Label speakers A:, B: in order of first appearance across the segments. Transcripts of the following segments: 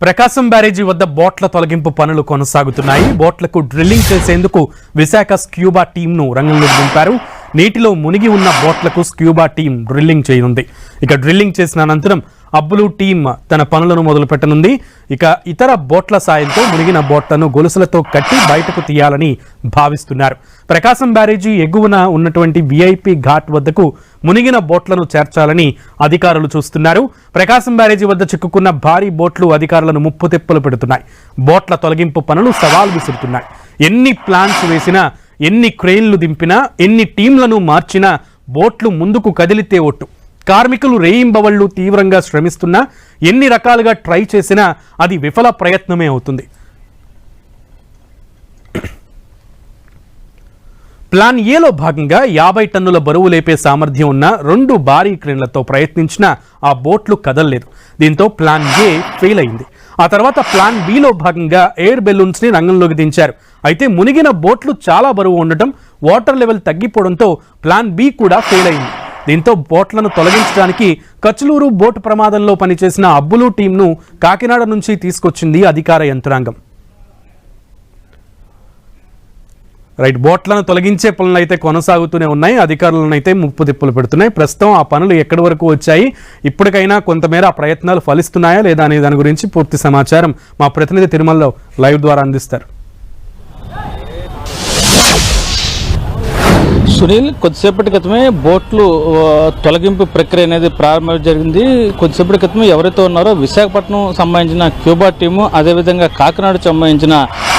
A: ప్రకాశం బ్యారేజీ వద్ద బోట్ల తొలగింపు పనులు కొనసాగుతున్నాయి. బోట్లకు డ్రిల్లింగ్ చేసేందుకు విశాఖ స్క్యూబా టీంను రంగంలోకి దింపారు. నీటిలో మునిగి ఉన్న బోట్లకు స్క్యూబా టీం డ్రిల్లింగ్ చేయనుంది. ఇక డ్రిల్లింగ్ చేసిన అనంతరం అబ్బులు టీం తన పనులను మొదలు పెట్టనుంది. ఇక ఇతర బోట్ల సాయంతో మునిగిన బోట్లను గొలుసులతో కట్టి బయటకు తీయాలని భావిస్తున్నారు. ప్రకాశం బ్యారేజీ ఎగువన ఉన్నటువంటి విఐపి ఘాట్ వద్దకు మునిగిన బోట్లను చేర్చాలని అధికారులు చూస్తున్నారు. ప్రకాశం బ్యారేజీ వద్ద చిక్కుకున్న భారీ బోట్లు అధికారులను ముప్పు తిప్పలు పెడుతున్నాయి. బోట్ల తొలగింపు పనులు సవాల్ విసురుతున్నాయి. ఎన్ని ప్లాన్స్ వేసినా, ఎన్ని క్రెయిన్లు దింపినా, ఎన్ని టీంలను మార్చినా బోట్లు ముందుకు కదిలితే ఒట్టు. కార్మికులు రేయింబవళ్లు తీవ్రంగా శ్రమిస్తున్నా, ఎన్ని రకాలుగా ట్రై చేసినా అది విఫల ప్రయత్నమే అవుతుంది. ప్లాన్ ఏలో భాగంగా 50 టన్నుల బరువు లేపే సామర్థ్యం ఉన్న 2 భారీ క్రేన్లతో ప్రయత్నించినా ఆ బోట్లు కదలలేదు. దీంతో ప్లాన్ ఏ ఫెయిల్ అయింది. ఆ తర్వాత ప్లాన్ బిలో భాగంగా ఎయిర్ బెలూన్స్ ని రంగంలోకి దించారు. అయితే మునిగిన బోట్లు చాలా బరువు ఉండటం, వాటర్ లెవెల్ తగ్గిపోవడంతో ప్లాన్ బి కూడా ఫెయిల్ అయింది. దీంతో బోట్లను తొలగించడానికి కచ్లూరు బోటు ప్రమాదంలో పనిచేసిన అబ్బులు టీంను కాకినాడ నుంచి తీసుకొచ్చింది అధికార యంత్రాంగం. బోట్లను తొలగించే పనులు అయితే కొనసాగుతూనే ఉన్నాయి. అధికారులను అయితే ముప్పు తిప్పులు పెడుతున్నాయి. ప్రస్తుతం ఆ పనులు ఎక్కడి వరకు వచ్చాయి, ఇప్పటికైనా కొంతమేర ఆ ప్రయత్నాలు ఫలిస్తున్నాయా లేదా అనే దాని గురించి పూర్తి సమాచారం మా ప్రతినిధి తిరుమలలో లైవ్ ద్వారా అందిస్తారు.
B: సునీల్, కొద్దిసేపటి క్రితమే బోట్లు తొలగింపు ప్రక్రియ అనేది ప్రారంభం జరిగింది. కొద్దిసేపటి క్రితమే ఎవరైతే ఉన్నారో విశాఖపట్నం సంబంధించిన క్యూబా టీము, అదేవిధంగా కాకినాడకు సంబంధించిన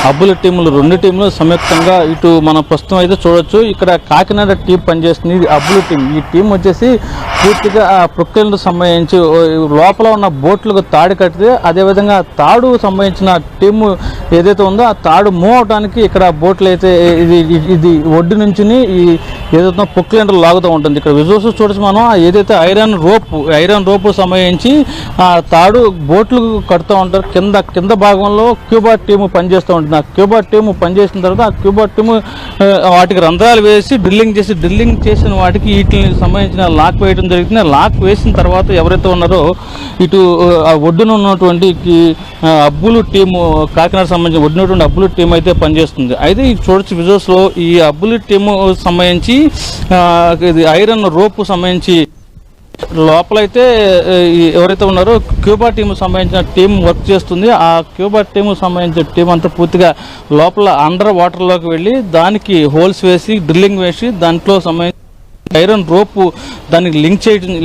B: అబ్బుల టీములు, 2 టీంలు సంయుక్తంగా ఇటు మనం ప్రస్తుతం అయితే చూడొచ్చు. ఇక్కడ కాకినాడ టీం పనిచేస్తుంది, ఇది అబ్బుల టీం. ఈ టీం వచ్చేసి పూర్తిగా ప్రక్రియలకు సంబంధించి లోపల ఉన్న బోట్లకు తాడు కట్టితే, అదేవిధంగా తాడు సంబంధించిన టీము ఏదైతే ఉందో ఆ తాడు మూవ్ అవడానికి ఇక్కడ బోట్లు అయితే ఇది ఒడ్డు నుంచి ఈ ఏదైతే పొక్లెండర్ లాగుతూ ఉంటుంది. ఇక్కడ విజువల్స్ చూడొచ్చు మనం. ఏదైతే ఐరన్ రోపు సంబంధించి ఆ తాడు బోట్లు కడుతూ ఉంటారు. కింద భాగంలో క్యూబా టీము పనిచేస్తూ ఉంటుంది. ఆ క్యూబా టీము పనిచేసిన తర్వాత ఆ క్యూబా టీము వాటికి రంధ్రాలు వేసి డ్రిల్లింగ్ చేసిన వాటికి వీటికి సంబంధించిన లాక్ వేయడం జరుగుతుంది. లాక్ వేసిన తర్వాత ఎవరైతే ఉన్నారో ఇటు ఒడ్డున ఉన్నటువంటి అబ్బులు టీము, కాకినాడ సంబంధించిన ఒడ్డునటువంటి అబ్బులు టీం అయితే పనిచేస్తుంది. అయితే ఈ చూడొచ్చు విజువల్స్లో ఈ అబ్బులు టీము సంబంధించి ఇది ఐరన్ రోపు సంబంధించి లోపలైతే ఎవరైతే ఉన్నారో క్యూబా టీము సంబంధించిన టీం వర్క్ చేస్తుంది. ఆ క్యూబా టీము సంబంధించిన టీం అంతా పూర్తిగా లోపల అండర్ వాటర్లోకి వెళ్ళి దానికి హోల్స్ వేసి డ్రిల్లింగ్ వేసి దాంట్లో సంబంధించి ఐరన్ రోపు దానికి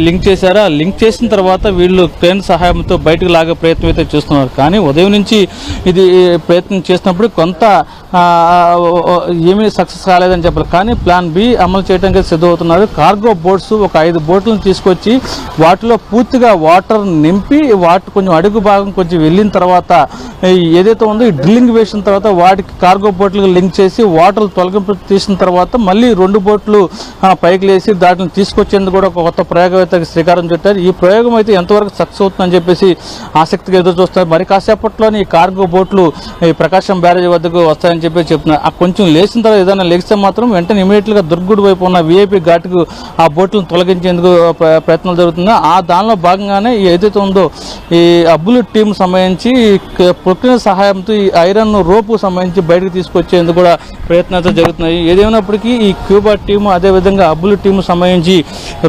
B: లింక్ చేశారా. లింక్ చేసిన తర్వాత వీళ్ళు క్రేన్ సహాయంతో బయటకు లాగే ప్రయత్నం అయితే చేస్తున్నారు. కానీ ఉదయం నుంచి ఇది ప్రయత్నం చేసినప్పుడు కొంత ఏమీ సక్సెస్ కాలేదని చెప్పాలి. కానీ ప్లాన్ బి అమలు చేయడానికి సిద్ధమవుతున్నారు. కార్గో బోట్స్ ఒక 5 బోట్లను తీసుకొచ్చి వాటిలో పూర్తిగా వాటర్ నింపి వాటి కొంచెం అడుగు భాగం కొంచెం వెళ్ళిన తర్వాత ఏదైతే ఉందో ఈ డ్రిల్లింగ్ వేసిన తర్వాత వాటికి కార్గో బోట్లకు లింక్ చేసి వాటర్ తొలగింపు తీసిన తర్వాత మళ్ళీ 2 బోట్లు పైకి లేసి దాటిని తీసుకొచ్చేందుకు కూడా ఒక కొత్త ప్రయోగం అయితే శ్రీకారం చుట్టారు. ఈ ప్రయోగం అయితే ఎంతవరకు సక్సెస్ అవుతుందని చెప్పేసి ఆసక్తిగా ఎదురు చూస్తారు. మరి కాసేపట్లోనే ఈ కార్గో బోట్లు ఈ ప్రకాశం బ్యారేజ్ వద్దకు వస్తాయని చెప్పి చెప్తున్నారు. ఆ కొంచెం లేచిన తర్వాత ఏదైనా లేస్తే మాత్రం వెంటనే ఇమీడియట్గా దుర్గుడు వైపు ఉన్న విఐపి ఘాటుకు ఆ బోట్లను తొలగించేందుకు ప్రయత్నాలు జరుగుతున్నాయి. ఆ దానిలో భాగంగానే ఏదైతే ఉందో ఈ అబ్బులు టీం సంబంధించి ప్రక్రియ సహాయంతో ఈ ఐరన్ రోపు సంబంధించి బయటకు తీసుకొచ్చేందుకు కూడా ప్రయత్నాలు జరుగుతున్నాయి. ఏదేమైనప్పటికీ ఈ క్యూబా టీము, అదేవిధంగా అబ్బులు టీము సంబంధించి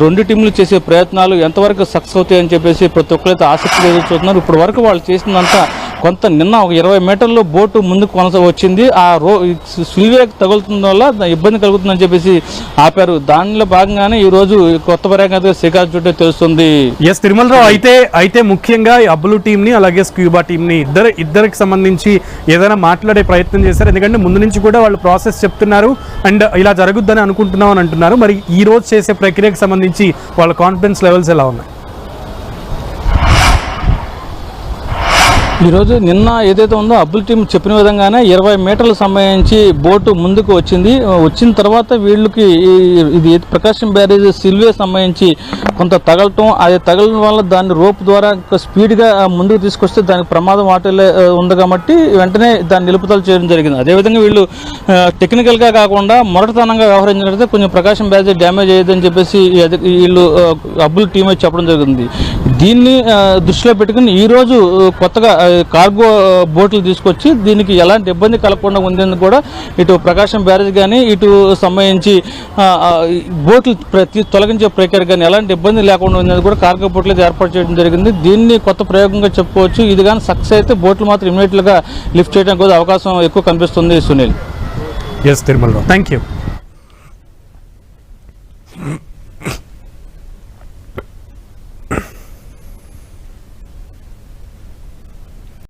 B: 2 టీంలు చేసే ప్రయత్నాలు ఎంతవరకు సక్సెస్ అవుతాయని చెప్పేసి ప్రతి ఒక్కరైతే ఆసక్తిగా ఎదురు చూస్తున్నారు. ఇప్పటి వరకు వాళ్ళు చేసిందంతా కొంత నిన్న ఒక 20 మీటర్లో బోటు ముందుకు వచ్చింది. ఆ స్పిల్వేకి తగులుతున్న వల్ల ఇబ్బంది కలుగుతుందని చెప్పేసి ఆపారు. దానిలో భాగంగానే ఈ రోజు కొత్త ప్రయోగంగా శ్రీకారం చుట్టే తెలుస్తుంది.
A: ఎస్ తిరుమలరావు, అయితే ముఖ్యంగా అబ్బులు టీం ని అలాగే స్క్యూబా టీం ని ఇద్దరికి సంబంధించి ఏదైనా మాట్లాడే ప్రయత్నం చేశారు. ఎందుకంటే ముందు నుంచి కూడా వాళ్ళు ప్రాసెస్ చెప్తున్నారు అండ్ ఇలా జరుగుద్దని అనుకుంటున్నాం అని అంటున్నారు. మరి ఈ రోజు చేసే ప్రక్రియకు సంబంధించి వాళ్ళ కాన్ఫిడెన్స్ లెవెల్స్ ఎలా ఉన్నాయి?
B: ఈరోజు నిన్న ఏదైతే ఉందో అబ్బుల్ టీం చెప్పిన విధంగానే 20 మీటర్లకు సంబంధించి బోటు ముందుకు వచ్చిన తర్వాత వీళ్ళకి ఇది ప్రకాశం బ్యారేజ్ సిల్వే సంబంధించి కొంత తగలటం, అది తగలడం వల్ల దాన్ని రోప్ ద్వారా స్పీడ్గా ముందుకు తీసుకొస్తే దానికి ప్రమాదం వాటిల్లే ఉంది కాబట్టి వెంటనే దాన్ని నిలుపుదల చేయడం జరిగింది. అదేవిధంగా వీళ్ళు టెక్నికల్గా కాకుండా మొరటతనంగా వ్యవహరించినట్లయితే కొంచెం ప్రకాశం బ్యారేజ్ డ్యామేజ్ అయ్యేదని చెప్పేసి వీళ్ళు అబ్బుల్ టీం చెప్పడం జరిగింది. దీన్ని దృష్టిలో పెట్టుకుని ఈరోజు కొత్తగా కార్గో బోట్లు తీసుకొచ్చి దీనికి ఎలాంటి ఇబ్బంది కలగకుండా ఉండేందుకు కూడా ఇటు ప్రకాశం బ్యారేజ్ కానీ ఇటు సంబంధించి బోట్లు తొలగించే ప్రక్రియ కానీ ఎలాంటి ఇబ్బంది లేకుండా ఉండేది కూడా కార్గో బోట్లు ఏర్పాటు చేయడం జరిగింది. దీన్ని కొత్త ప్రయోగంగా చెప్పుకోవచ్చు. ఇది కానీ సక్సెస్ అయితే బోట్లు మాత్రం ఇమీడియట్గా లిఫ్ట్ చేయడానికి కూడా అవకాశం ఎక్కువ కనిపిస్తుంది. Sunil.
A: S Tirumalarao, thank you.